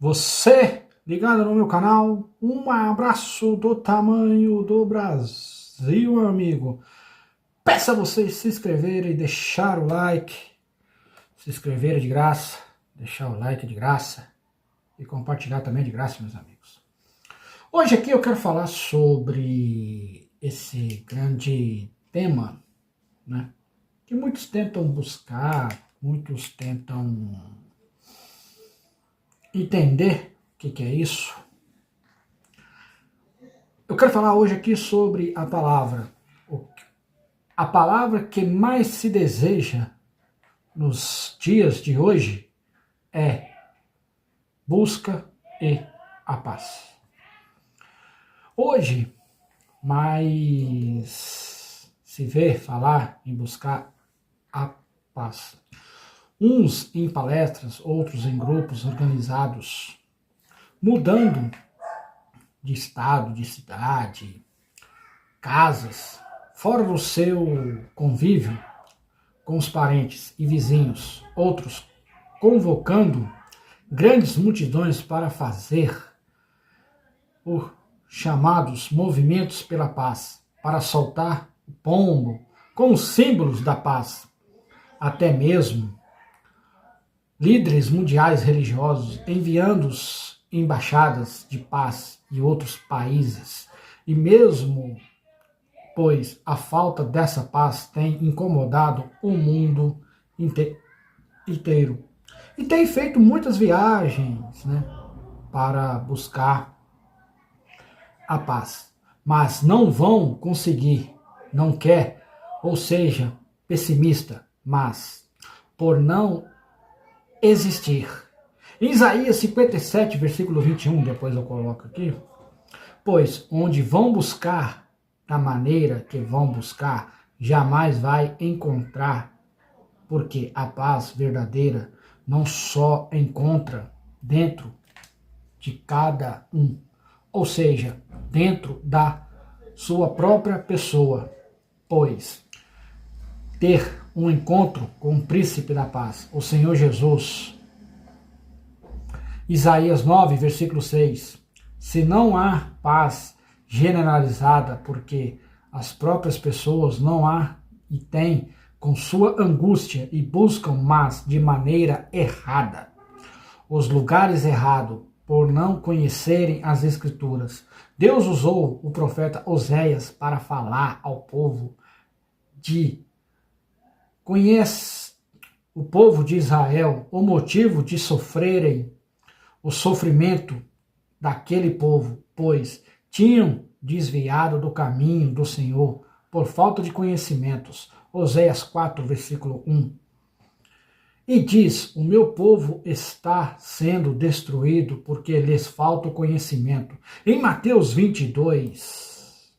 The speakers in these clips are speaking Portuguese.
Você ligado no meu canal, um abraço do tamanho do Brasil, meu amigo. Peço a vocês se inscreverem e deixar o like. Se inscreverem de graça, deixar o like de graça e compartilhar também de graça, meus amigos. Hoje aqui eu quero falar sobre esse grande tema, né? Que muitos tentam buscar, muitos tentam entender o que é isso. Eu quero falar hoje aqui sobre a palavra que mais se deseja nos dias de hoje é busca e a paz. Hoje, mais se vê falar em buscar a paz. Uns em palestras, outros em grupos organizados, mudando de estado, de cidade, casas, fora do seu convívio com os parentes e vizinhos, outros convocando grandes multidões para fazer os chamados movimentos pela paz, para soltar o pombo com os símbolos da paz, até mesmo líderes mundiais religiosos enviando embaixadas de paz em outros países, e mesmo pois a falta dessa paz tem incomodado o mundo inteiro. E tem feito muitas viagens, né, para buscar a paz, mas não vão conseguir, não quer, ou seja, pessimista, mas por não existir. Em Isaías 57, versículo 21, depois eu coloco aqui, pois onde vão buscar, da maneira que vão buscar, jamais vai encontrar, porque a paz verdadeira não só encontra dentro de cada um, ou seja, dentro da sua própria pessoa, pois ter um encontro com o príncipe da paz, o Senhor Jesus. Isaías 9, versículo 6. Se não há paz generalizada, porque as próprias pessoas não há e têm com sua angústia e buscam, mas de maneira errada, os lugares errados, por não conhecerem as Escrituras. Deus usou o profeta Oséias para falar ao povo conhece o povo de Israel o motivo de sofrerem o sofrimento daquele povo, pois tinham desviado do caminho do Senhor por falta de conhecimentos. Oséias 4, versículo 1. E diz, o meu povo está sendo destruído porque lhes falta o conhecimento. Em Mateus 22,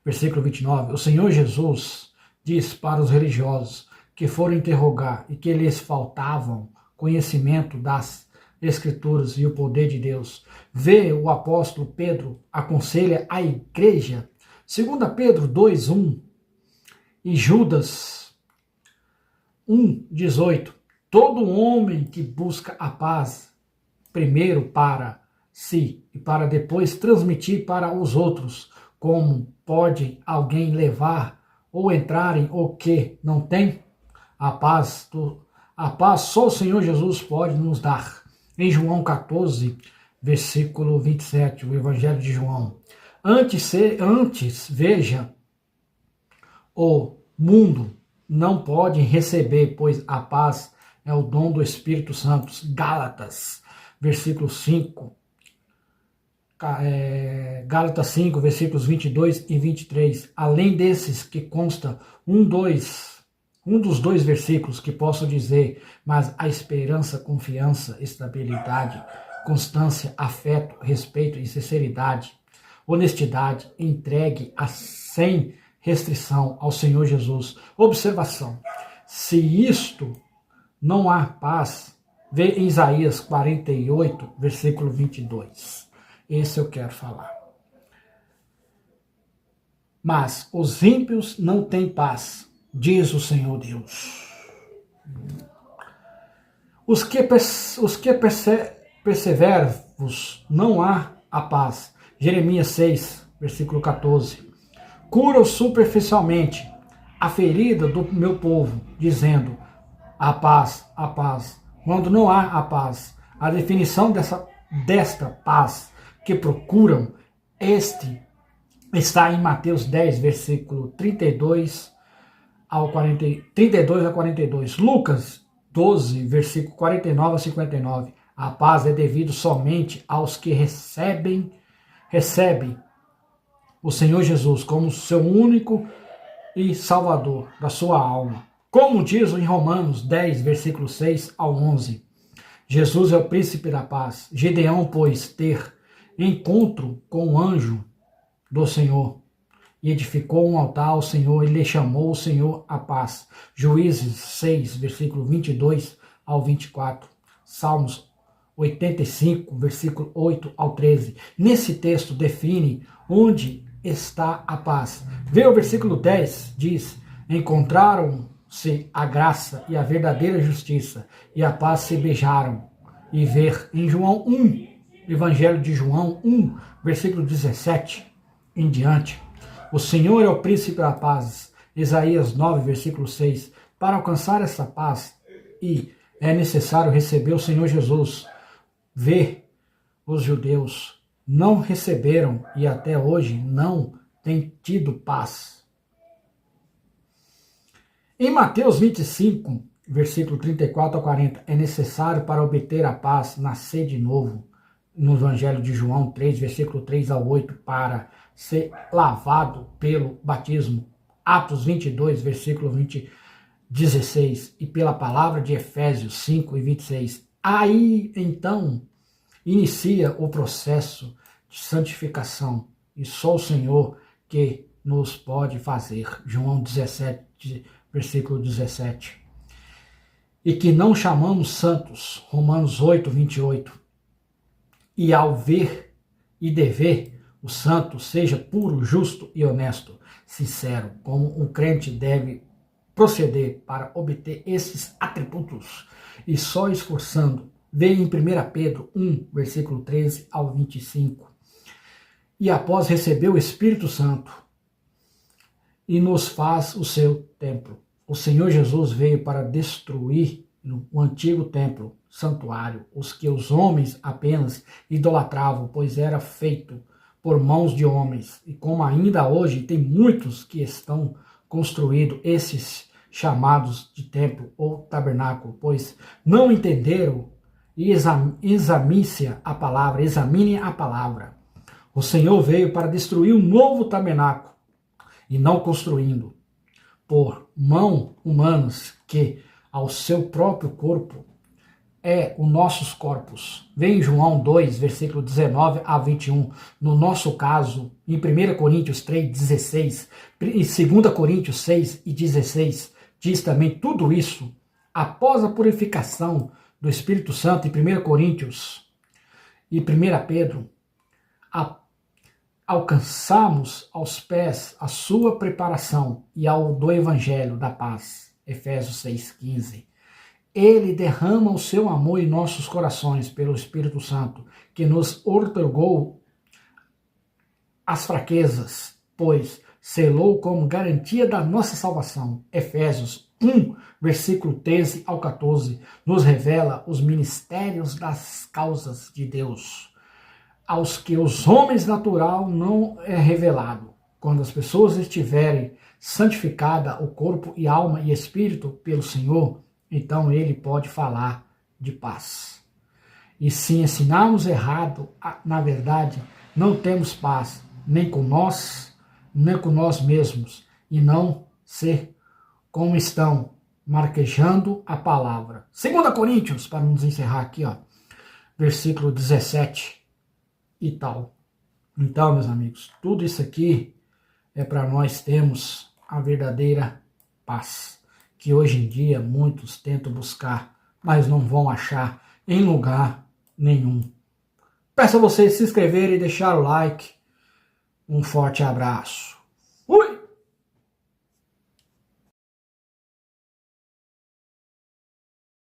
versículo 29, o Senhor Jesus diz para os religiosos que foram interrogar e que lhes faltavam conhecimento das Escrituras e o poder de Deus. Vê o apóstolo Pedro aconselha a igreja, 2 Pedro 2:1 e Judas 1:18. Todo homem que busca a paz, primeiro para si e para depois transmitir para os outros, como pode alguém levar ou entrar em o que não tem? A paz só o Senhor Jesus pode nos dar. Em João 14, versículo 27, o Evangelho de João. Antes veja, o mundo não pode receber, pois a paz é o dom do Espírito Santo. Gálatas, versículo 5. Gálatas 5, versículos 22 e 23. Além desses que consta um dos dois versículos que posso dizer, mas a esperança, confiança, estabilidade, constância, afeto, respeito e sinceridade, honestidade, entregue sem restrição ao Senhor Jesus. Observação, se isto não há paz, vê em Isaías 48, versículo 22. Esse eu quero falar. Mas os ímpios não têm paz, diz o Senhor Deus. Os que perseveros, não há a paz. Jeremias 6, versículo 14. Cura superficialmente a ferida do meu povo, dizendo a paz, quando não há a paz. A definição desta paz que procuram está em Mateus 10, versículo 32 a 42. Lucas 12, versículo 49 a 59. A paz é devido somente aos que recebem o Senhor Jesus como seu único e salvador da sua alma. Como diz em Romanos 10, versículo 6 ao 11. Jesus é o príncipe da paz. Gedeão, pois, ter encontro com o anjo do Senhor e edificou um altar ao Senhor e lhe chamou o Senhor a paz. Juízes 6, versículo 22 ao 24. Salmos 85, versículo 8 ao 13. Nesse texto define onde está a paz. Vê o versículo 10, diz: encontraram-se a graça e a verdadeira justiça, e a paz se beijaram. E ver em João 1, Evangelho de João 1, versículo 17 em diante. O Senhor é o príncipe da paz. Isaías 9, versículo 6. Para alcançar essa paz, é necessário receber o Senhor Jesus. Vê, os judeus não receberam e até hoje não têm tido paz. Em Mateus 25, versículo 34 a 40, é necessário para obter a paz nascer de novo. No Evangelho de João 3, versículo 3 ao 8, para ser lavado pelo batismo. Atos 22, versículo 16, e pela palavra de Efésios 5 e 26. Aí, então, inicia o processo de santificação, e só o Senhor que nos pode fazer. João 17, versículo 17. E que não chamamos santos. Romanos 8, 28. E ao ver e dever, o santo seja puro, justo e honesto, sincero, como um crente deve proceder para obter esses atributos, e só esforçando. Vem em 1 Pedro 1, versículo 13 ao 25. E após receber o Espírito Santo, e nos faz o seu templo. O Senhor Jesus veio para destruir o antigo templo, santuário, os que os homens apenas idolatravam, pois era feito por mãos de homens. E como ainda hoje tem muitos que estão construindo esses chamados de templo ou tabernáculo, pois não entenderam e examine a palavra. O Senhor veio para destruir um novo tabernáculo e não construindo por mãos humanas, que ao seu próprio corpo é os nossos corpos. Vem em João 2, versículo 19 a 21. No nosso caso, em 1 Coríntios 3, 16, e 2 Coríntios 6 e 16, diz também tudo isso. Após a purificação do Espírito Santo, em 1 Coríntios e 1 Pedro, alcançamos aos pés a sua preparação e ao do Evangelho da paz. Efésios 6,15. Ele derrama o seu amor em nossos corações pelo Espírito Santo, que nos outorgou as fraquezas, pois selou como garantia da nossa salvação. Efésios 1, versículo 13 ao 14, nos revela os ministérios das causas de Deus, aos que os homens natural não é revelado. Quando as pessoas estiverem santificada o corpo e alma e espírito pelo Senhor, então ele pode falar de paz. E se ensinarmos errado, na verdade, não temos paz, nem com nós mesmos, e não ser como estão marquejando a palavra. 2 Coríntios, para nos encerrar aqui, versículo 17 e tal. Então, meus amigos, tudo isso aqui é para nós termos a verdadeira paz, que hoje em dia muitos tentam buscar, mas não vão achar em lugar nenhum. Peço a vocês se inscreverem e deixar o like. Um forte abraço. Fui!